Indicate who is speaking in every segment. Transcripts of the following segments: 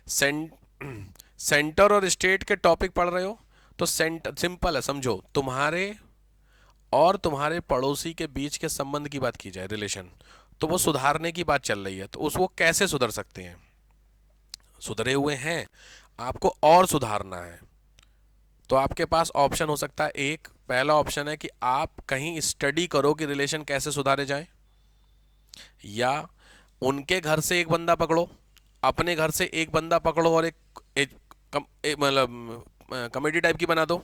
Speaker 1: Centre और state के topic पढ़ रहे हो तो सेंटर सिंपल है, समझो तुम्हारे और तुम्हारे पड़ोसी के बीच के संबंध की बात की जाए, रिलेशन, तो वो सुधारने की बात चल रही है, तो उसको कैसे सुधर सकते हैं? सुधरे हुए हैं, आपको और सुधारना है, तो आपके पास ऑप्शन हो सकता है। एक पहला ऑप्शन है कि आप कहीं स्टडी करो कि रिलेशन कैसे सुधारे जाए, या उनके घर से एक बंदा पकड़ो, अपने घर से एक बंदा पकड़ो और मतलब कमेटी टाइप की बना दो।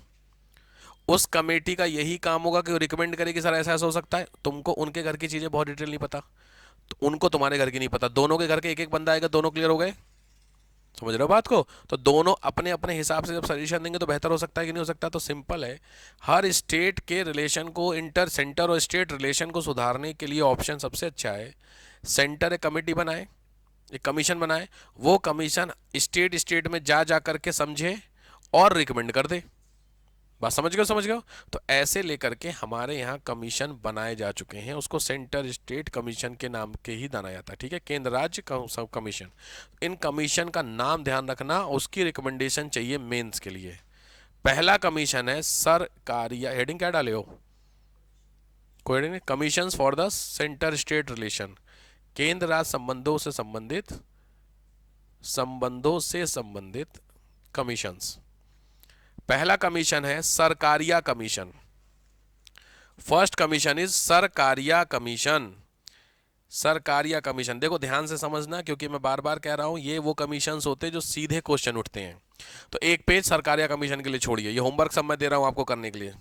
Speaker 1: उस कमेटी का यही काम होगा कि वो रिकमेंड करे कि सर ऐसा ऐसा हो सकता है। तुमको उनके घर की चीज़ें बहुत डिटेल नहीं पता, तो उनको तुम्हारे घर की नहीं पता, दोनों के घर के एक एक बंदा आएगा, दोनों क्लियर हो गए। समझ रहे हो बात को? तो दोनों अपने अपने हिसाब से जब सजेशन देंगे तो बेहतर हो सकता है कि नहीं हो सकता? तो सिंपल है, हर स्टेट के रिलेशन को, इंटर सेंटर और स्टेट रिलेशन को सुधारने के लिए ऑप्शन सबसे अच्छा है, सेंटर एक कमेटी बनाए, एक कमीशन बनाए, वो कमीशन स्टेट स्टेट में जा जा करके समझे और रिकमेंड कर दे। बात समझ गए? समझ गए? तो ऐसे लेकर के हमारे यहाँ कमीशन बनाए जा चुके हैं, उसको सेंटर स्टेट कमीशन के नाम के ही जाना जाता है, ठीक है, केंद्र राज्य सब कमीशन। इन कमीशन का नाम ध्यान रखना, उसकी रिकमेंडेशन चाहिए मेंस के लिए। पहला कमीशन है सरकारिया, हेडिंग क्या डाले हो? कोई हेडिंग नहीं, commission for the centre state relation, केंद्र राज्य संबंधों से संबंधित कमीशंस। पहला कमीशन है Sarkaria commission. First commission is Sarkaria commission. Sarkaria commission, देखो ध्यान से समझना, क्योंकि मैं बार बार कह रहा हूं ये वो कमीशंस होते हैं जो सीधे क्वेश्चन उठते हैं। तो एक पेज सरकारिया कमीशन के लिए छोड़िए, ये होमवर्क सब मैं दे रहा हूं आपको करने के लिए।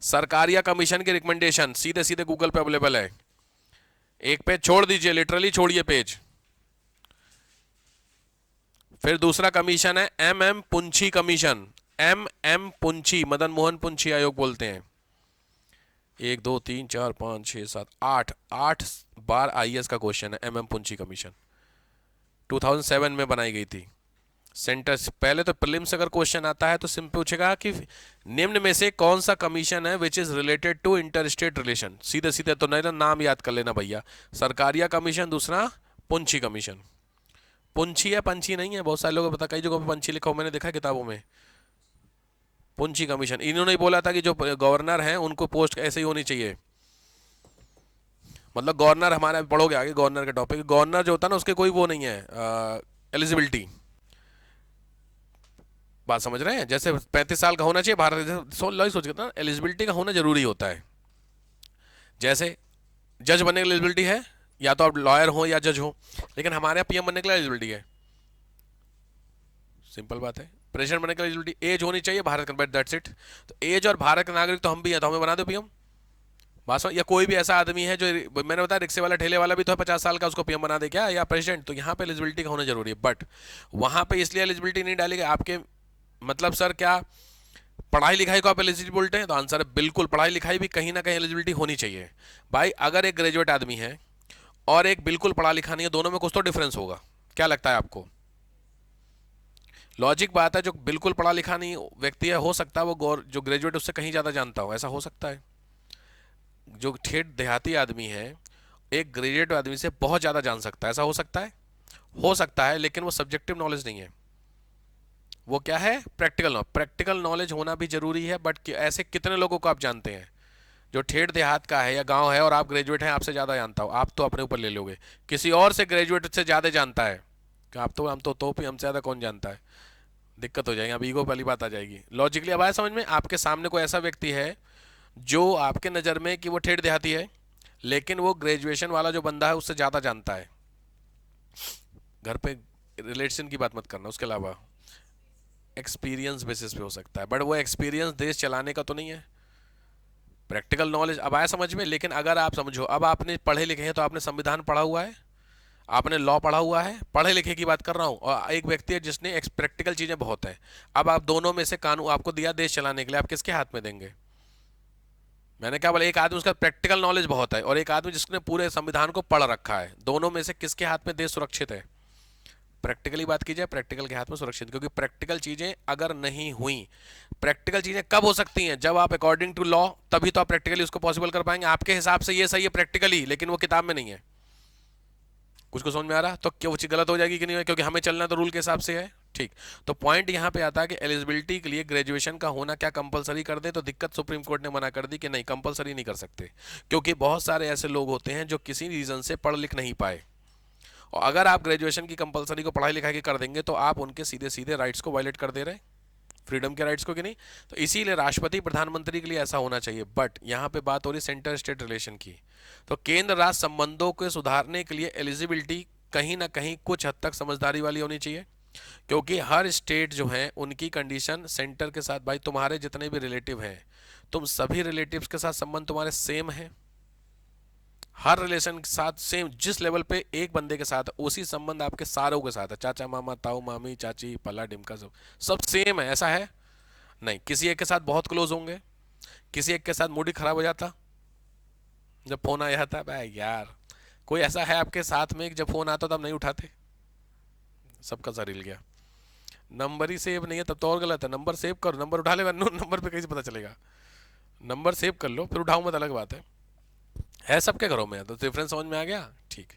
Speaker 1: सरकारिया कमीशन की रिकमेंडेशन सीधे सीधे गूगल पे अवेलेबल है, एक पेज छोड़ दीजिए, लिटरली छोड़िए पेज। फिर दूसरा कमीशन है M Punchhi commission. M Punchhi, Madan Mohan Punchhi आयोग बोलते हैं। 1 2 3 4 5 6 7 8 8 बार आईएएस का क्वेश्चन है एम पुंछी कमीशन, 2007 में बनाई गई थी। सेंटर पहले तो प्रीलिम्स अगर क्वेश्चन आता है तो सिंपल पूछेगा कि निम्न में से कौन सा कमीशन है which is related to inter state relation, सीधे सीधे तो नहीं ना, नाम याद कर लेना भैया। सरकारिया कमीशन, दूसरा पुंछी कमीशन। पुंछी है, पंछी नहीं है, बहुत सारे लोगों को पता, कई जगहों पे पंछी लिखा हो, मैंने देखा किताबों में। पुंछी कमीशन, इन्होंने ही बोला था कि जो गवर्नर हैं उनको पोस्ट ऐसे ही होनी चाहिए, मतलब गवर्नर हमारे, पढ़ोगे आगे गवर्नर के टॉपिक, गवर्नर जो होता है ना उसके कोई वो नहीं है एलिजिबिलिटी। बात समझ रहे हैं? जैसे 35 साल का होना चाहिए भारत, सोच के ना एलिजिबिलिटी का होना जरूरी होता है। जैसे जज बनने की एलिजिबिलिटी है, या तो आप लॉयर हो या जज हो, लेकिन हमारे यहाँ पीएम बनने के लिए एलिजिबिलिटी है, सिंपल बात है। प्रेसिडेंट बनने के लिए एलिजिबिलिटी, एज होनी चाहिए भारत का, बट दैट्स इट। तो एज और भारत के नागरिक तो हम भी हैं, तो हमें बना दो पीएम। वास्तव या कोई भी ऐसा आदमी है जो, मैंने बताया रिक्शे वाला ठेले वाला भी तो है 50 साल का, उसको पीएम बना दे क्या, या प्रेसिडेंट? तो यहाँ पे एलिजिबिलिटी का होना जरूरी है, बट वहां पे इसलिए एलिजिबिलिटी नहीं डाली गई आपके, मतलब सर क्या पढ़ाई लिखाई को आप एलिजिबिलिटी बोलते हैं? तो आंसर है बिल्कुल, पढ़ाई लिखाई भी कहीं ना कहीं एलिजिबिलिटी होनी चाहिए। भाई अगर एक ग्रेजुएट आदमी है और एक बिल्कुल पढ़ा लिखा नहीं है, दोनों में कुछ तो डिफरेंस होगा, क्या लगता है आपको? लॉजिक बात है, जो बिल्कुल पढ़ा लिखा नहीं व्यक्ति है, हो सकता है वो जो ग्रेजुएट उससे कहीं ज़्यादा जानता हो, ऐसा हो सकता है। जो ठेठ देहाती आदमी है एक ग्रेजुएट आदमी से बहुत ज़्यादा जान सकता है, ऐसा हो सकता है? हो सकता है, लेकिन वो सब्जेक्टिव नॉलेज नहीं है, वो क्या है? Practical knowledge. प्रैक्टिकल नॉलेज होना भी जरूरी है, बट ऐसे कितने लोगों को आप जानते हैं जो ठेठ देहात का है या गांव है और आप ग्रेजुएट हैं, आपसे ज़्यादा जानता हो? आप तो अपने ऊपर ले लोगे, किसी और से ग्रेजुएट से ज़्यादा जानता है कि आप तो, हम तो भी हमसे ज़्यादा कौन जानता है? दिक्कत हो जाएगी, अब ईगो वाली बात आ जाएगी। लॉजिकली अब आया समझ में? आपके सामने कोई ऐसा व्यक्ति है जो आपके नज़र में कि वो ठेठ देहाती है, लेकिन वो ग्रेजुएशन वाला जो बंदा है उससे ज़्यादा जानता है। घर पे रिलेशन की बात मत करना, उसके अलावा एक्सपीरियंस बेसिस पे हो सकता है, बट वो एक्सपीरियंस देश चलाने का तो नहीं है। प्रैक्टिकल नॉलेज अब आया समझ में? लेकिन अगर आप समझो, अब आपने पढ़े लिखे हैं तो आपने संविधान पढ़ा हुआ है, आपने लॉ पढ़ा हुआ है, पढ़े लिखे की बात कर रहा हूँ, और एक व्यक्ति है जिसने प्रैक्टिकल चीज़ें बहुत है। अब आप दोनों में से कानून आपको दिया देश चलाने के लिए, आप किसके हाथ में देंगे? मैंने क्या बोला, एक आदमी उसका प्रैक्टिकल नॉलेज बहुत है और एक आदमी जिसने पूरे संविधान को पढ़ रखा है, दोनों में से किसके हाथ में देश सुरक्षित है? प्रैक्टिकली बात की जाए, प्रैक्टिकल के हाथ में सुरक्षित, क्योंकि प्रैक्टिकल चीजें अगर नहीं हुई, प्रैक्टिकल चीजें कब हो सकती हैं? जब आप अकॉर्डिंग टू लॉ, तभी तो आप प्रैक्टिकली उसको पॉसिबल कर पाएंगे। आपके हिसाब से ये सही है प्रैक्टिकली, लेकिन वो किताब में नहीं है। कुछ को समझ में आ रहा? तो क्या वो चीज गलत हो जाएगी कि नहीं? क्योंकि हमें चलना तो रूल के हिसाब से है, ठीक। तो पॉइंट यहाँ पे आता है कि एलिजिबिलिटी के लिए ग्रेजुएशन का होना क्या कंपलसरी कर दे, तो दिक्कत सुप्रीम कोर्ट ने मना कर दी कि नहीं, कंपलसरी नहीं कर सकते, क्योंकि बहुत सारे ऐसे लोग होते हैं जो किसी रीज़न से पढ़ लिख नहीं पाए, और अगर आप ग्रेजुएशन की कंपलसरी को पढ़ाई लिखाई की कर देंगे तो आप उनके सीधे सीधे राइट्स को वायलेट कर दे रहे हैं, फ्रीडम के राइट्स को, कि नहीं। तो इसीलिए राष्ट्रपति प्रधानमंत्री के लिए ऐसा होना चाहिए। बट यहाँ पे बात हो रही सेंटर स्टेट रिलेशन की, तो केंद्र राज्य संबंधों को सुधारने के लिए एलिजिबिलिटी कहीं ना कहीं कुछ हद तक समझदारी वाली होनी चाहिए, क्योंकि हर स्टेट जो है उनकी कंडीशन सेंटर के साथ, भाई तुम्हारे जितने भी रिलेटिव हैं, तुम सभी रिलेटिव्स के साथ संबंध तुम्हारे सेम है, हर रिलेशन के साथ सेम, जिस लेवल पे एक बंदे के साथ है उसी संबंध आपके सारों के साथ है, चाचा मामा ताऊ मामी चाची पला डिमका सब सब सेम है, ऐसा है नहीं। किसी एक के साथ बहुत क्लोज होंगे, किसी एक के साथ मूड ही खराब हो जाता जब फोन आया था, भाई यार कोई ऐसा है आपके साथ में कि जब फोन आता तब नहीं उठाते, सबका सर हिल गया, नंबर ही सेव नहीं है तब तो और गलत है, नंबर सेव करो, नंबर उठा ले, नंबर पे कैसे पता चलेगा, नंबर सेव कर लो फिर उठाऊं मत, अलग बात है सबके घरों में, तो डिफरेंस समझ में आ गया। ठीक।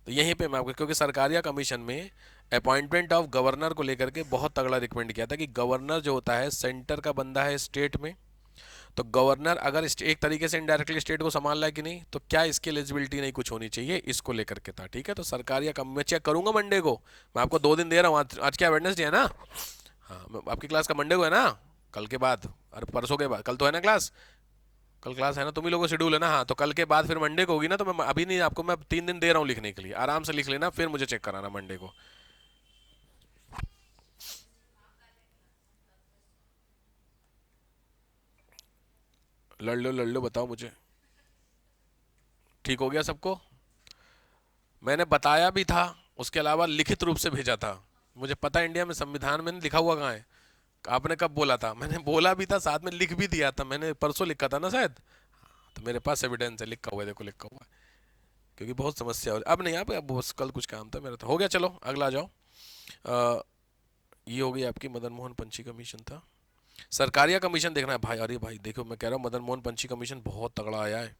Speaker 1: तो यहीं पे मैं आपको, क्योंकि सरकारिया कमीशन में अपॉइंटमेंट ऑफ गवर्नर को लेकर के बहुत तगड़ा रिकमेंड किया था कि गवर्नर जो होता है सेंटर का बंदा है स्टेट में, तो गवर्नर अगर एक तरीके से इनडायरेक्टली स्टेट को संभाल रहा है कि नहीं, तो क्या इसकी एलिजिबिलिटी नहीं कुछ होनी चाहिए, इसको लेकर के था। ठीक है, तो सरकारिया कम मैं चेक करूंगा मंडे को, मैं आपको 2 दिन दे रहा हूँ, आज क्या वेडनेसडे है ना, हाँ आपकी क्लास का मंडे को है ना, कल के बाद, अरे परसों के बाद, कल तो है ना क्लास, कल क्लास है ना, तुम ही लोगों का शेड्यूल है ना, हाँ तो कल के बाद फिर मंडे को होगी ना, तो मैं अभी नहीं, आपको मैं 3 दिन दे रहा हूँ लिखने के लिए, आराम से लिख लेना, फिर मुझे चेक कराना मंडे को। लड़ लो बताओ मुझे, ठीक हो गया सबको? मैंने बताया भी था, उसके अलावा लिखित रूप से भेजा था, मुझे पता है इंडिया में संविधान में लिखा हुआ कहाँ है, आपने कब बोला था, मैंने बोला भी था, साथ में लिख भी दिया था, मैंने परसों लिखा था ना शायद, तो मेरे पास एविडेंस है, लिखा हुआ है, देखो लिखा हुआ है, क्योंकि बहुत समस्या हो, अब नहीं, अब बस कल कुछ काम था मेरा, तो हो गया, चलो अगला आ जाओ। अ, ये हो गई आपकी मदन मोहन पंछी कमीशन था, सरकारिया कमीशन देखना है भाई, अरे भाई देखो मैं कह रहा हूँ मदन मोहन पंछी कमीशन बहुत तगड़ा आया है,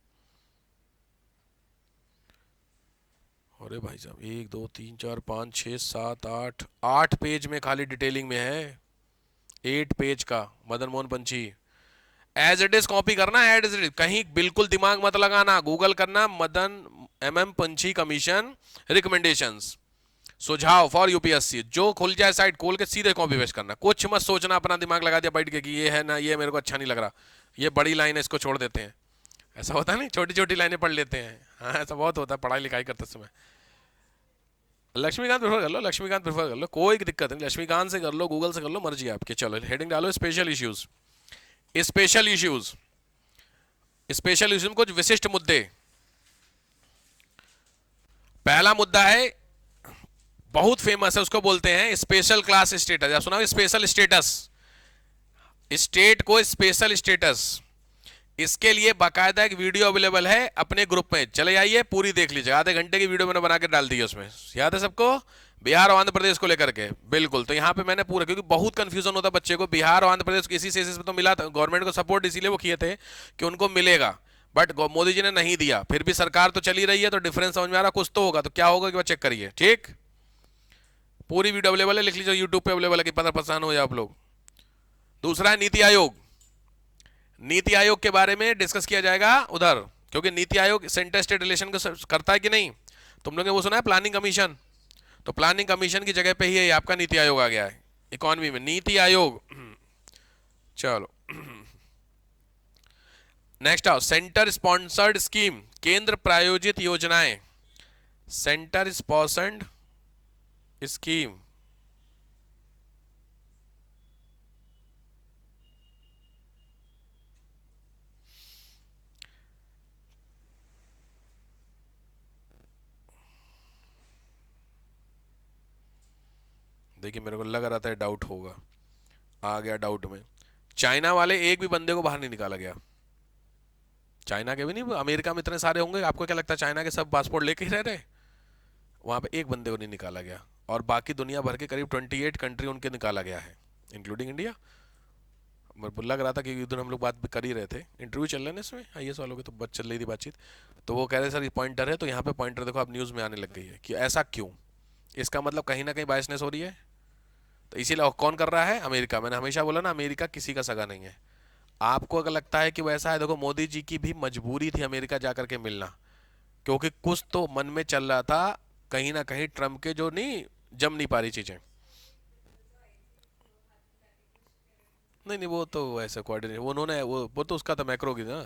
Speaker 1: अरे भाई साहब 1 2 3 4 5 6 7 8 8 पेज में खाली डिटेलिंग में है, 8 पेज का मदन मोहन पंछी, एज इट इज कॉपी करना, एज इट इज, कहीं बिल्कुल दिमाग मत लगाना, गूगल करना मदन पंछी कमीशन रिकमेंडेशंस, सुझाव फॉर यूपीएससी, जो खुल जाए साइट खोल के सीधे कॉपी पेस्ट करना, कुछ मत सोचना अपना दिमाग लगा दिया बैठ के कि ये है ना, ये मेरे को अच्छा नहीं लग रहा, ये बड़ी लाइन है इसको छोड़ देते हैं, ऐसा होता है नहीं, छोटी छोटी लाइनें पढ़ लेते हैं, हाँ ऐसा बहुत होता है पढ़ाई लिखाई करते समय। लक्ष्मीकांत प्रेफर कर लो, लक्ष्मीकांत प्रेफर कर लो, कोई दिक्कत नहीं, लक्ष्मीकांत से कर लो, गूगल से कर लो, मर्जी आपकी। चलो हेडिंग डालो special issues, special issues, special issues में कुछ विशिष्ट मुद्दे। पहला मुद्दा है बहुत फेमस है, उसको बोलते हैं स्पेशल क्लास स्टेटस, आप सुना स्पेशल स्टेटस, स्टेट को स्पेशल स्टेटस, इसके लिए बाकायदा एक वीडियो अवेलेबल है अपने ग्रुप में, चले आइए पूरी देख लीजिए, आधे घंटे की वीडियो मैंने बना के डाल दी है उसमें, याद है सबको, बिहार और आंध्र प्रदेश को लेकर के, बिल्कुल। तो यहाँ पे मैंने पूरा, क्योंकि बहुत कंफ्यूजन होता है बच्चे को, बिहार और आंध्र प्रदेश इसी सेसिस पे तो मिला था, गवर्नमेंट को सपोर्ट इसीलिए वो किए थे कि उनको मिलेगा, बट मोदी जी ने नहीं दिया, फिर भी सरकार तो चली रही है, तो डिफरेंस समझ में आ रहा, कुछ तो होगा, तो क्या होगा कि वह चेक करिए, ठीक। पूरी वीडियो अवेलेबल है, लिख लीजिए यूट्यूब पे अवेलेबल है कि पता परेशान हो जाए आप लोग। दूसरा है नीति आयोग, नीति आयोग के बारे में डिस्कस किया जाएगा उधर, क्योंकि NITI Aayog centre state relation को करता है कि नहीं, तुम लोगों ने वो सुना है प्लानिंग कमीशन, तो प्लानिंग कमीशन की जगह पे ही आपका नीति आयोग आ गया है इकोनॉमी में, नीति आयोग। चलो नेक्स्ट आओ, सेंटर स्पॉन्सर्ड स्कीम, केंद्र प्रायोजित योजनाएं, सेंटर स्पॉन्सर्ड स्कीम, देखिए मेरे को लग रहा था डाउट होगा, आ गया डाउट में, चाइना वाले एक भी बंदे को बाहर नहीं निकाला गया, चाइना के भी नहीं, अमेरिका में इतने सारे होंगे, आपको क्या लगता है चाइना के सब पासपोर्ट लेके ही रह रहे, वहां पे एक बंदे को नहीं निकाला गया, और बाकी दुनिया भर के करीब 28 कंट्री उनके निकाला गया है, इंक्लूडिंग इंडिया। मेरे को लग रहा था कि उधर हम लोग बात भी कर ही रहे थे, इंटरव्यू चल रहे हैं इसमें आईएएस वालों के, तो बस चल रही थी बातचीत, तो वो कह रहे सर ये पॉइंटर है, तो यहाँ पे पॉइंटर देखो आप न्यूज़ में आने लग गई है कि ऐसा क्यों, इसका मतलब कहीं ना कहीं बायसनेस हो रही है, तो इसीलिए कौन कर रहा है? अमेरिका। मैंने हमेशा बोला ना, अमेरिका किसी का सगा नहीं है। आपको अगर लगता है कि वैसा है, देखो मोदी जी की भी मजबूरी थी अमेरिका जाकर के मिलना, क्योंकि कुछ तो मन में चल रहा था कहीं ना कहीं, ट्रम्प के जो नहीं जम नहीं पा रही चीजें। नहीं नहीं, वो तो ऐसा कोऑर्डिनेट वो उन्होंने वो तो उसका तो मैक्रो की ना,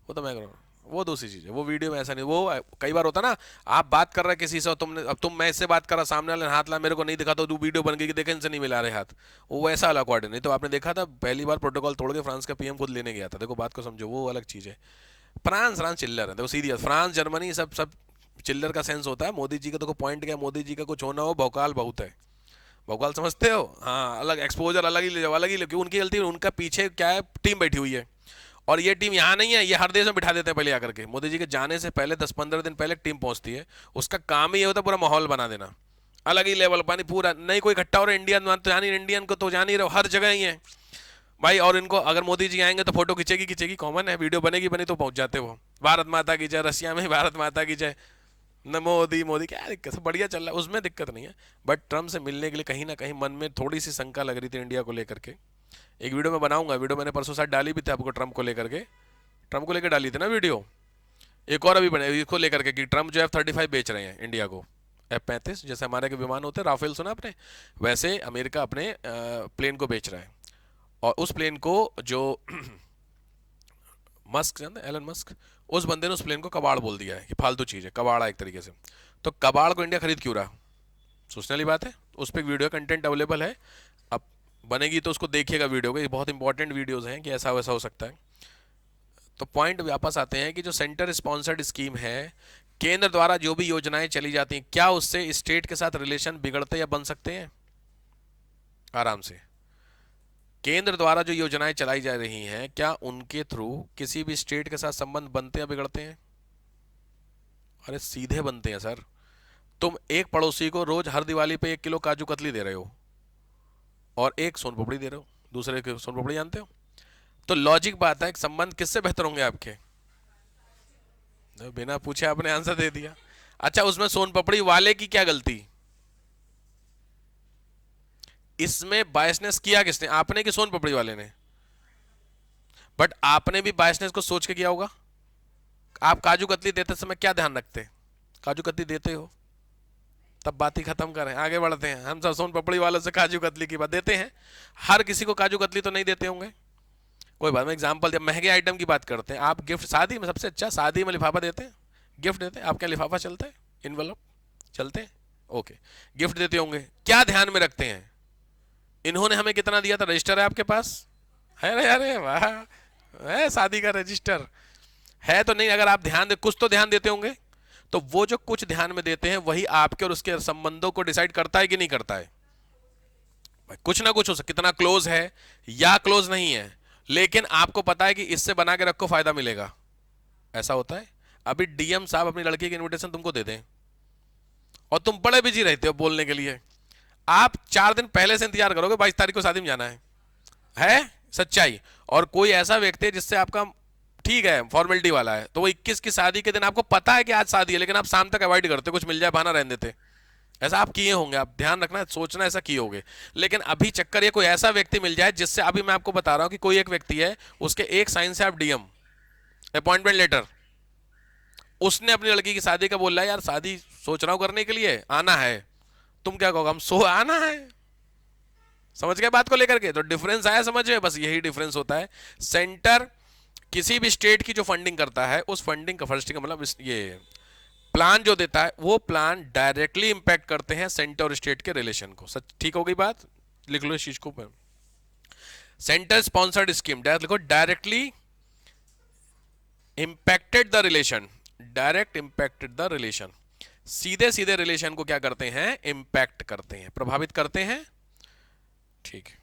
Speaker 1: वो तो मैक्रो, वो दूसरी चीज है। वो वीडियो में ऐसा नहीं, वो कई बार होता ना, आप बात कर रहे हैं किसी से और तुमने, अब तुम मैं इससे बात कर रहा, सामने वाले ने हाथ ला, मेरे को नहीं दिखा तो वीडियो बन गई कि देखे इनसे नहीं मिला रहे हाथ, वो वैसा वाला कोऑर्डिनेट। तो आपने देखा था पहली बार प्रोटोकॉल तोड़ के फ्रांस का पीएम खुद लेने गया था, देखो बात को समझो, वो अलग चीज है। फ्रांस फ्रांस चिल्लर है, देखो सीधी बात, फ्रांस जर्मनी सब सब चिल्लर का सेंस होता है। मोदी जी का देखो पॉइंट क्या है, मोदी जी का कुछ होना हो, भौकाल बहुत है। भोपाल समझते हो? हाँ, अलग एक्सपोजर, अलग ही ले जाओ, अलग ही ले, क्यों? उनकी गलती, उनका पीछे क्या है, टीम बैठी हुई है। और ये टीम यहाँ नहीं है, ये हर देश में बिठा देते हैं पहले आकर के। मोदी जी के जाने से पहले 10-15 दिन पहले टीम पहुंचती है, उसका काम ही ये होता है पूरा माहौल बना देना, अलग ही लेवल पानी पूरा। नहीं कोई इकट्ठा हो रहा, इंडियन तो जानी, इंडियन को तो जान ही रहो, हर जगह ही है भाई। और इनको अगर मोदी जी आएंगे तो फोटो खींचेगी खींचेगी, कॉमन है, वीडियो बनेगी बनी तो पहुंच जाते वो। भारत माता की जय, रशिया में भारत माता की जय, न मोदी मोदी, क्या दिक्कत है, बढ़िया चल रहा है, उसमें दिक्कत नहीं है। बट ट्रम्प से मिलने के लिए कहीं ना कहीं मन में थोड़ी सी शंका लग रही थी इंडिया को लेकर के। एक वीडियो मैं बनाऊंगा, वीडियो मैंने परसों साथ डाली भी थी आपको, ट्रम्प को लेकर के, ट्रम्प को लेकर डाली थी ना वीडियो। एक और अभी बने इसको लेकर के कि ट्रम्प जो F-35 बेच रहे हैं इंडिया को, F-35, जैसे हमारे के विमान होते हैं राफेल, सुना आपने, वैसे अमेरिका अपने प्लेन को बेच रहा है। और उस प्लेन को जो मस्क जानते हैं, एलन मस्क, उस बंदे ने उस प्लेन को कबाड़ बोल दिया है कि फालतू चीज़ है, कबाड़ है एक तरीके से। तो कबाड़ को इंडिया खरीद क्यों रहा? सोचने वाली बात है। उस पर वीडियो कंटेंट अवेलेबल है, अब बनेगी तो उसको देखिएगा वीडियो को, ये बहुत इंपॉर्टेंट वीडियोस हैं कि ऐसा वैसा हो सकता है। तो पॉइंट वापस आते हैं कि जो सेंटर स्पॉन्सर्ड स्कीम है, केंद्र द्वारा जो भी योजनाएं चली जाती हैं, क्या उससे स्टेट के साथ रिलेशन बिगड़ते या बन सकते हैं? आराम से। केंद्र द्वारा जो योजनाएं चलाई जा रही हैं, क्या उनके थ्रू किसी भी स्टेट के साथ संबंध बनते या बिगड़ते हैं? अरे सीधे बनते हैं सर। तुम एक पड़ोसी को रोज हर दिवाली पे 1 किलो काजू कतली दे रहे हो और एक सोन पापड़ी दे रहे हो, दूसरे के सोन पापड़ी जानते हो, तो लॉजिक बात है, संबंध किससे बेहतर होंगे आपके? बिना पूछे आपने आंसर दे दिया। अच्छा, उसमें सोन पापड़ी वाले की क्या गलती? इसमें बायसनेस किया किसने, आपने कि सोन पापड़ी वाले ने? बट आपने भी बायसनेस को सोच के किया होगा। आप काजू कतली देते समय क्या ध्यान रखते? काजू कतली देते हो तब बात ही खत्म करें, आगे बढ़ते हैं। हम सब सोन पपड़ी वालों से काजू कतली की बात देते हैं, हर किसी को काजू कतली तो नहीं देते होंगे। कोई बात, मैं एग्जांपल दिया, महंगे आइटम की बात करते हैं। आप गिफ्ट, शादी में सबसे अच्छा, शादी में लिफाफा देते हैं, गिफ्ट देते हैं, आपके यहाँ लिफाफा चलता है, इनवेलप चलते हैं, ओके, गिफ्ट देते होंगे, क्या ध्यान में रखते हैं? इन्होंने हमें कितना दिया था, रजिस्टर है आपके पास? है? अरे वाह, है शादी का रजिस्टर है तो नहीं? अगर आप ध्यान दे, कुछ तो ध्यान देते होंगे। तो वो जो कुछ ध्यान में देते हैं वही आपके और उसके संबंधों को डिसाइड करता है कि नहीं करता है? कुछ ना कुछ हो सकता, कितना क्लोज है या क्लोज नहीं है, लेकिन आपको पता है कि इससे बना के रखो, फायदा मिलेगा, ऐसा होता है। अभी डीएम साहब अपनी लड़की की इनविटेशन तुमको दे दें और तुम बड़े बिजी रहते हो बोलने के लिए, आप 4 दिन पहले से इंतजार करोगे 22 तारीख को शादी में जाना है सच्चाई। और कोई ऐसा व्यक्ति है जिससे आपका ठीक है फॉर्मेलिटी वाला है, तो वो 21 की शादी के दिन आपको पता है कि आज शादी है, लेकिन आप शाम तक अवॉइड करते, कुछ मिल जाए बहाना रहने देते। ऐसा आप किए होंगे, आप ध्यान रखना, सोचना ऐसा किए होंगे। लेकिन अभी चक्कर ये, कोई ऐसा व्यक्ति मिल जाए जिससे, अभी मैं आपको बता रहा हूं कि कोई एक व्यक्ति है, उसके एक साइन से आप डीएम, अपॉइंटमेंट लेटर, उसने अपनी लड़की की शादी का बोल रहा है, यार शादी सोच रहा हूं करने के लिए, आना है। तुम क्या कहोगे? हम सो आना है। समझ गए बात को लेकर के? तो डिफरेंस आया समझ में? बस यही डिफरेंस होता है। सेंटर किसी भी स्टेट की जो फंडिंग करता है, उस फंडिंग का, फंडिंग का मतलब ये प्लान जो देता है, वो प्लान डायरेक्टली इंपैक्ट करते हैं सेंटर और स्टेट के रिलेशन को। सच ठीक हो गई बात? लिख लो इस चीज को। सेंटर स्पॉन्सर्ड स्कीम, डायरेक्ट लिखो, directly impacted the relation, direct impacted the relation, सीधे सीधे रिलेशन को क्या करते हैं? इंपैक्ट करते हैं, प्रभावित करते हैं। ठीक है,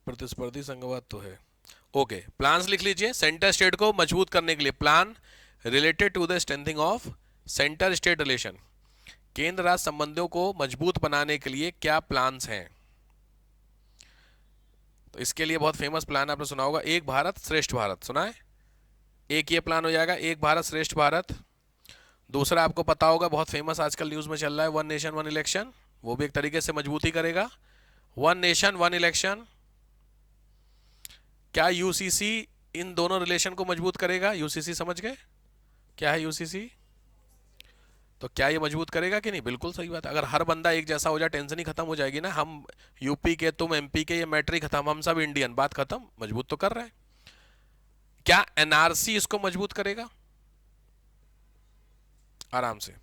Speaker 1: प्रतिस्पर्धी संघवाद तो है। ओके, प्लान्स लिख लीजिए। सेंटर स्टेट को मजबूत करने के लिए plan related to the strengthening of centre state relation. केंद्र राज्य संबंधों को मजबूत बनाने के लिए क्या प्लान्स हैं? तो इसके लिए बहुत फेमस प्लान आपने सुना होगा, एक भारत श्रेष्ठ भारत, सुना है? एक ये प्लान हो जाएगा, एक भारत श्रेष्ठ भारत। दूसरा आपको पता होगा, बहुत फेमस आजकल न्यूज में चल रहा है, वन नेशन वन इलेक्शन, वो भी एक तरीके से मजबूती करेगा। वन नेशन वन इलेक्शन, क्या यूसीसी इन दोनों रिलेशन को मजबूत करेगा? यूसीसी समझ गए क्या है यूसीसी? तो क्या ये मजबूत करेगा कि नहीं? बिल्कुल सही बात है। अगर हर बंदा एक जैसा हो जाए, टेंशन ही खत्म हो जाएगी ना। हम यूपी के, तुम एमपी के, ये मैट्रिक खत्म, हम सब इंडियन, बात खत्म। मजबूत तो कर रहे हैं। क्या एनआरसी इसको मजबूत करेगा? आराम से।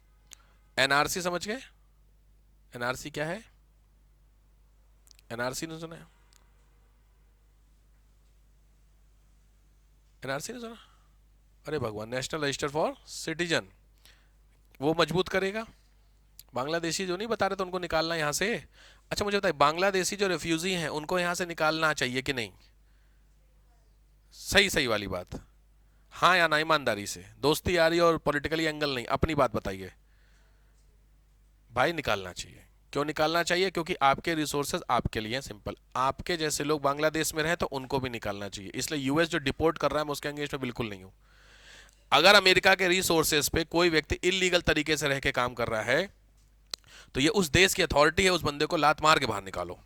Speaker 1: एनआरसी समझ गए? एनआरसी क्या है? एनआरसी नहीं सुना? एनआरसी नहीं सुना? अरे भगवान, नेशनल रजिस्टर फॉर सिटीजन, वो मजबूत करेगा। बांग्लादेशी जो नहीं बता रहे तो उनको निकालना यहाँ से। अच्छा मुझे बताइए, बांग्लादेशी जो रिफ्यूजी हैं उनको यहाँ से निकालना चाहिए कि नहीं? सही सही वाली बात, हाँ या ना? ईमानदारी से, दोस्ती यारी और पॉलिटिकली एंगल नहीं, अपनी बात बताइए। भाई निकालना चाहिए। क्यों निकालना चाहिए? क्योंकि आपके रिसोर्सेज आपके लिए हैं, सिंपल। आपके जैसे लोग बांग्लादेश में रहे तो उनको भी निकालना चाहिए। इसलिए यूएस जो डिपोर्ट कर रहा है मैं उसके अंगेंस्ट में बिल्कुल नहीं हूं। अगर अमेरिका के रिसोर्सेज पे कोई व्यक्ति इलीगल तरीके से रह के काम कर रहा है तो ये उस देश की अथॉरिटी है, उस बंदे को लात मार के बाहर निकालो।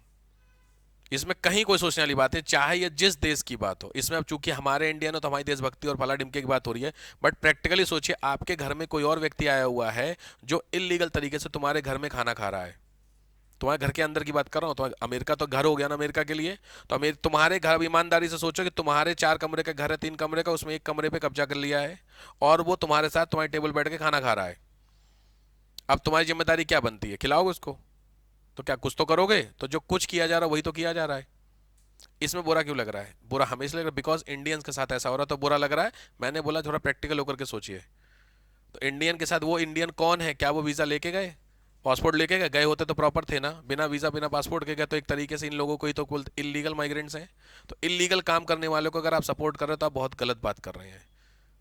Speaker 1: इसमें कहीं कोई सोचने वाली बात है, चाहे ये जिस देश की बात हो। इसमें अब चूंकि हमारे इंडियन हो तो हमारी देशभक्ति और फला डिमके की बात हो रही है, बट प्रैक्टिकली सोचिए, आपके घर में कोई और व्यक्ति आया हुआ है जो इलीगल तरीके से तुम्हारे घर में खाना खा रहा है। तुम्हारे घर के अंदर की बात कर रहा हूँ, तो अमेरिका तो घर हो गया ना अमेरिका के लिए। तो तुम्हारे घर, ईमानदारी से सोचो कि तुम्हारे 4 कमरे का घर है, 3 कमरे का, उसमें एक कमरे पे कब्जा कर लिया है और वो तुम्हारे साथ तुम्हारी टेबल बैठ के खाना खा रहा है। अब तुम्हारी जिम्मेदारी क्या बनती है? खिलाओगे उसको? तो क्या कुछ तो करोगे? तो जो कुछ किया जा रहा है वही तो किया जा रहा है। इसमें बुरा क्यों लग रहा है? बुरा हमें इसलिए लग रहा है बिकॉज इंडियंस के साथ ऐसा हो रहा है तो बुरा लग रहा है। मैंने बोला थोड़ा प्रैक्टिकल होकर के सोचिए। तो इंडियन के साथ वो इंडियन कौन है? क्या वो वीजा लेके गए? पासपोर्ट लेके गए? गए होते तो प्रॉपर थे ना। बिना वीजा बिना पासपोर्ट के गए तो एक तरीके से इन लोगों को ही तो इलीगल माइग्रेंट्स हैं। तो इलीगल काम करने वालों को अगर आप सपोर्ट कर रहे हो तो आप बहुत गलत बात कर रहे हैं।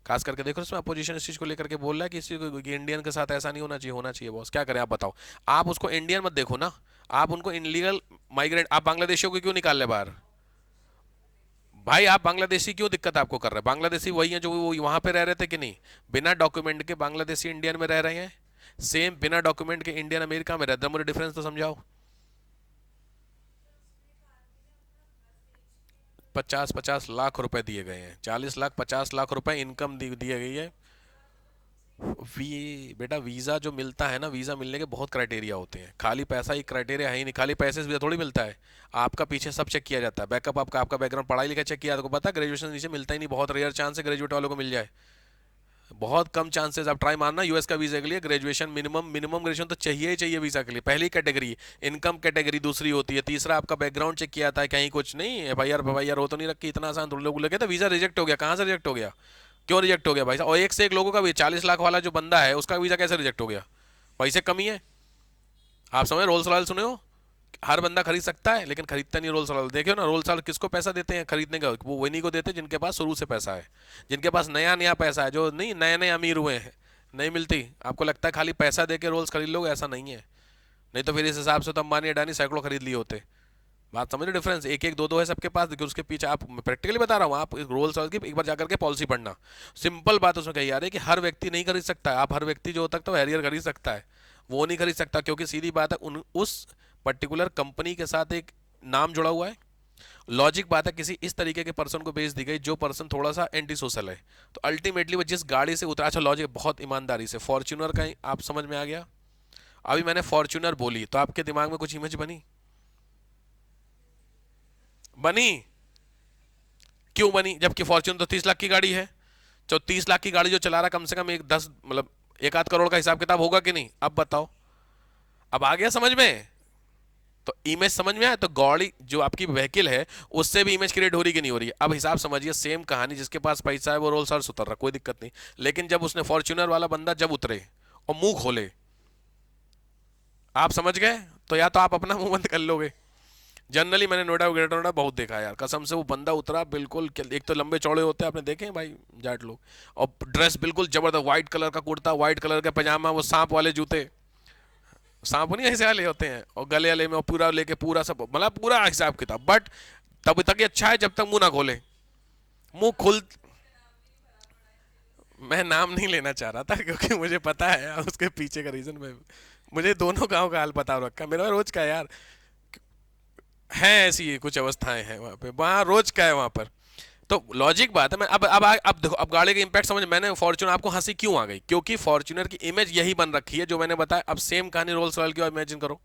Speaker 1: खास करके देखो इसमें अपोजिशन इस चीज को लेकर के बोल रहा है कि इंडियन के साथ ऐसा नहीं होना चाहिए। होना चाहिए बॉस, क्या करें आप बताओ। आप उसको इंडियन मत देखो ना, आप उनको इनलीगल माइग्रेंट। आप बांग्लादेशियों को क्यों निकाल ले बाहर? भाई आप बांग्लादेशी क्यों दिक्कत आपको कर रहे हैं? बांग्लादेशी वही है जो वो वहां पे रह रहे थे कि नहीं? बिना डॉक्यूमेंट के बांग्लादेशी इंडियन में रह रहे हैं, सेम बिना डॉक्यूमेंट के इंडियन अमेरिका में रहते हैं। मुझे डिफरेंस तो समझाओ। 50-50 लाख रुपए दिए गए हैं, 40 लाख 50 लाख रुपए इनकम दी गई है। बेटा वीजा जो मिलता है ना, वीजा मिलने के बहुत क्राइटेरिया होते हैं। खाली पैसा ही क्राइटेरिया है ही नहीं। खाली पैसे से वीजा थोड़ी मिलता है। आपका पीछे सब चेक किया जाता है, बैकअप आपका, आपका बैकग्राउंड, पढ़ाई लिखाई चेक किया। आपको पता है ग्रेजुएशन नीचे मिलता ही नहीं, बहुत रेयर चांस है ग्रेजुएट वालों को मिल जाए। बहुत कम चांसेस। आप ट्राई मारना यूएस का वीजा के लिए, ग्रेजुएशन मिनिमम ग्रेजुएशन तो चाहिए ही चाहिए वीजा के लिए। पहली कैटेगरी इनकम कैटेगरी, दूसरी होती है, तीसरा आपका बैकग्राउंड चेक किया था कहीं कुछ नहीं एफआईआर हो तो नहीं रखी। इतना आसान थोड़ी लोग लगे तो वीजा रिजेक्ट हो गया। कहाँ से रिजेक्ट हो गया? क्यों रिजेक्ट हो गया भाई साहब? और एक से एक लोगों का भी, 40 लाख वाला जो बंदा है उसका वीजा कैसे रिजेक्ट हो गया? पैसे कमी है। आप समझ, रोल्स रॉयल सुने हो? हर बंदा खरीद सकता है लेकिन खरीदता नहीं रोल्स रॉयल। देखियो ना, रोल्स रॉयल किसको पैसा देते हैं खरीदने का? वो वही को देते जिनके पास शुरू से पैसा है, जिनके पास नया नया पैसा है, जो नहीं नए नए अमीर हुए हैं। नहीं मिलती। आपको लगता है खाली पैसा दे के रोल्स खरीद लोगे? ऐसा नहीं है। नहीं तो फिर इस हिसाब से तो अंबानी अडानी सैकड़ों खरीद लिए होते। बात समझ रहे? डिफरेंस एक एक दो दो है सबके पास, देखिए उसके पीछे। आप प्रैक्टिकली बता रहा हूँ, आप रोल्स रॉयल की एक बार जाकर के पॉलिसी पढ़ना। सिंपल बात उसमें कही आ रही है कि हर व्यक्ति नहीं खरीद सकता है। आप हर व्यक्ति जो होता है तो हैरियर खरीद सकता है, वो नहीं खरीद सकता। क्योंकि सीधी बात है, उस पर्टिकुलर कंपनी के साथ एक नाम जुड़ा हुआ है। लॉजिक बात है, किसी इस तरीके के पर्सन को बेच दी गई जो पर्सन थोड़ा सा एंटी सोशल है, तो अल्टीमेटली वो जिस गाड़ी से उतरा। अच्छा लॉजिक बहुत ईमानदारी से, फॉर्च्यूनर का आप समझ में आ गया? अभी मैंने फॉर्च्यूनर बोली तो आपके दिमाग में कुछ इमेज बनी? बनी? क्यों बनी? जबकि फॉर्च्यूनर तो 30 लाख की गाड़ी है। तो 30 लाख की गाड़ी जो चला रहा, कम से कम एक 10 मतलब 1 आध करोड़ का हिसाब किताब होगा कि नहीं? अब बताओ। अब आ गया समझ में? तो इमेज समझ में आया? तो गाड़ी जो आपकी व्हीकल है उससे भी इमेज क्रिएट हो रही कि नहीं हो रही है? अब हिसाब समझिए, सेम कहानी। जिसके पास पैसा है वो रोल्स रॉयस उतर रहा, कोई दिक्कत नहीं। लेकिन जब उसने फॉर्च्यूनर वाला बंदा जब उतरे और मुंह खोले, आप समझ गए? तो या तो आप अपना मुंह बंद कर लोगे। जनरली मैंने नोएडा ग्रेटर नोएडा बहुत देखा है यार, कसम से। वो बंदा उतरा बिल्कुल, एक तो लंबे चौड़े होते हैं, आपने देखे हैं भाई जाट लोग, और ड्रेस बिल्कुल जबरदस्त, व्हाइट कलर का कुर्ता, व्हाइट कलर का पजामा, वो सांप वाले जूते। सांप नहीं ऐसे वाले होते हैं, और गले वाले में और पूरा लेके पूरा सब, मतलब पूरा हिसाब किताब, बट तब तक ये अच्छा है जब तक मुंह ना खोले। मुंह खुल, मैं नाम नहीं लेना चाह रहा था क्योंकि मुझे पता है उसके पीछे का रीजन। में मुझे दोनों गांव का हाल पता हो रखा है, मेरा रोज का है यार। है ऐसी कुछ अवस्थाएं हैं वहाँ पे, वहाँ रोज का है वहाँ पर। तो लॉजिक बात है। मैं अब देखो, अब गाड़ी का इंपैक्ट समझ, मैंने फॉर्च्यूनर, आपको हंसी क्यों आ गई? क्योंकि फॉर्च्यूनर की इमेज यही बन रखी है जो मैंने बताया। अब सेम कहानी रोल्स रॉयल की इमेजिन करो,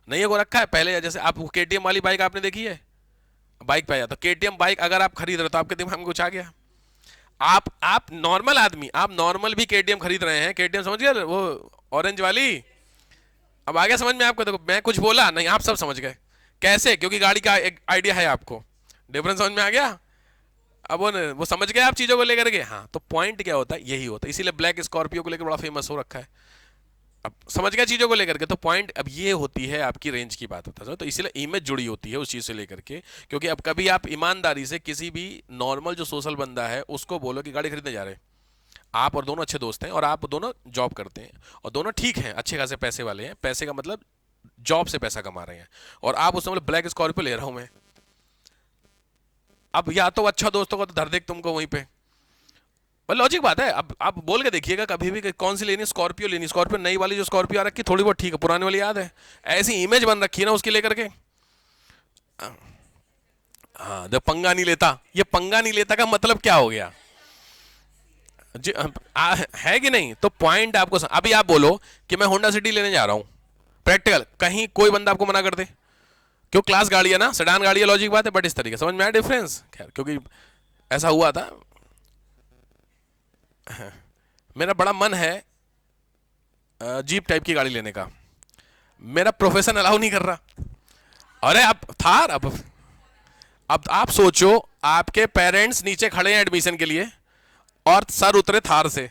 Speaker 1: नहीं हो रखा है पहले। जैसे आप केटीएम वाली बाइक आपने देखी है, बाइक पे आया तो केटीएम बाइक अगर आप खरीद रहे हो तो आपके दिमाग में कुछ आ गया? आप नॉर्मल आदमी, आप नॉर्मल भी केटीएम खरीद रहे हैं, केटीएम समझ गए वो, ऑरेंज वाली। अब आ गया समझ में आपको? देखो मैं कुछ बोला नहीं, आप सब समझ गए। कैसे? क्योंकि गाड़ी का एक आइडिया है आपको, डिफरेंस समझ में आ गया। अब वो समझ गए आप चीजों को लेकर के। हाँ, तो पॉइंट क्या होता है, यही होता है। इसीलिए ब्लैक स्कॉर्पियो को लेकर बड़ा फेमस हो रखा है। अब समझ गया चीजों को लेकर के, तो पॉइंट अब ये होती है आपकी रेंज की बात होता है। तो इसीलिए इमेज जुड़ी होती है उस चीज से लेकर के। क्योंकि अब कभी आप ईमानदारी से किसी भी नॉर्मल जो सोशल बंदा है उसको बोलो कि गाड़ी खरीदने जा रहे हैं, आप और दोनों अच्छे दोस्त हैं और आप दोनों जॉब करते हैं और दोनों ठीक हैं, अच्छे खासे पैसे वाले हैं, पैसे का मतलब जॉब से पैसा कमा रहे हैं, और आप उस समय ब्लैक स्कॉर्पियो ले रहा हूं मैं। अब या तो अच्छा दोस्तों को तो धर देख तुमको वहीं पे। और लॉजिक बात है। अब आप बोल के देखिएगा कभी भी कि कौन सी लेनी, स्कॉर्पियो लेनी, स्कॉर्पियो नई वाली जो स्कॉर्पियो आ रखी थोड़ी बहुत ठीक है, पुरानी वाली याद है, ऐसी इमेज बन रखी है ना उसकी लेकर के। हाँ, जब पंगा नहीं लेता, ये पंगा नहीं लेता का मतलब क्या हो गया जी? है कि नहीं? तो पॉइंट आपको अभी आप बोलो कि मैं होंडा सिटी लेने जा रहा हूं, प्रैक्टिकल कहीं कोई बंदा आपको मना कर दे, क्यों? क्लास गाड़ी है ना, सेडान गाड़ी है, लॉजिक बात है, बट इस तरीके समझ में आया डिफरेंस? खैर, क्योंकि ऐसा हुआ था, मेरा बड़ा मन है जीप टाइप की गाड़ी लेने का, मेरा प्रोफेशन अलाउ नहीं कर रहा। अरे अब थार, अब आप सोचो, आपके पेरेंट्स नीचे खड़े हैं एडमिशन के लिए और सर उतरे थार से,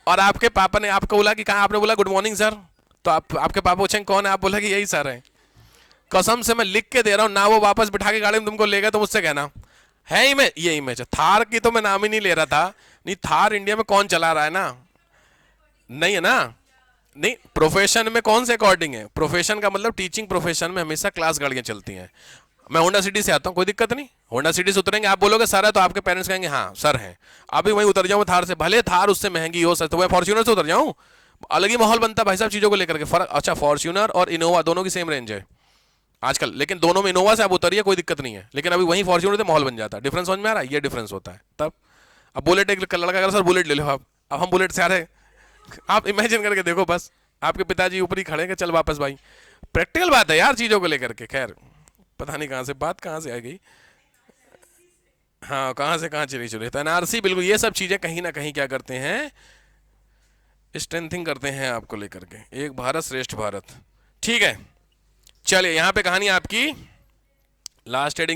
Speaker 1: और आपके पापा ने आपको बोला कि कहा, आपने बोला गुड मॉर्निंग सर, तो आपके पापा पूछेंगे कौन है, आप बोला कि यही सर है। कसम से मैं लिख के दे रहा हूं ना, वो वापस बिठा के गाड़ी में तुमको ले गए तो मुझसे कहना है इमेज, ये इमेज है। थार की तो मैं नाम ही नहीं ले रहा था, नहीं थार इंडिया में कौन चला रहा है ना, नहीं है ना। नहीं, प्रोफेशन में कौन से अकॉर्डिंग है, प्रोफेशन का मतलब टीचिंग प्रोफेशन में हमेशा क्लास गाड़ियां चलती हैं। मैं होंडा सिटी से आता हूँ, कोई दिक्कत नहीं, होंडा सिटी से उतरेंगे, आप बोलोगे सर है तो आपके पेरेंट्स कहेंगे हाँ सर हैं, अभी वहीं उतर जाऊँ थार से, भले थार उससे महंगी हो सकती, तो मैं फॉर्च्यूनर से उतर जाऊँ, अलग ही माहौल बनता है भाई साहब चीज़ों को लेकर के। फर्क, अच्छा फॉर्च्यूनर और इनोवा दोनों की सेम रेंज है आजकल, लेकिन दोनों में इनोवा से आप उतरिए कोई दिक्कत नहीं है, लेकिन अभी वहीं फॉर्च्यूनर से माहौल बन जाता है। डिफरेंस समझ में आ रहा है? ये डिफरेंस होता है तब। अब बुलेट, एक लड़का कह रहा सर बुलेट ले लो आप, अब हम बुलेट से आ रहे, आप इमेजिन करके देखो बस, आपके पिताजी ऊपर ही खड़े हैं, चल वापस भाई। प्रैक्टिकल बात है यार चीज़ों को लेकर के। खैर, पता नहीं कहाँ से बात कहाँ से आ गई, हाँ कहाँ से कहाँ चली चली। तो एनआरसी बिल्कुल, ये सब चीज़ें कहीं ना कहीं क्या करते हैं, स्ट्रेंथिंग करते हैं आपको लेकर के, एक भारत श्रेष्ठ भारत। ठीक है, चलिए यहाँ पे कहानी आपकी लास्ट एडिंग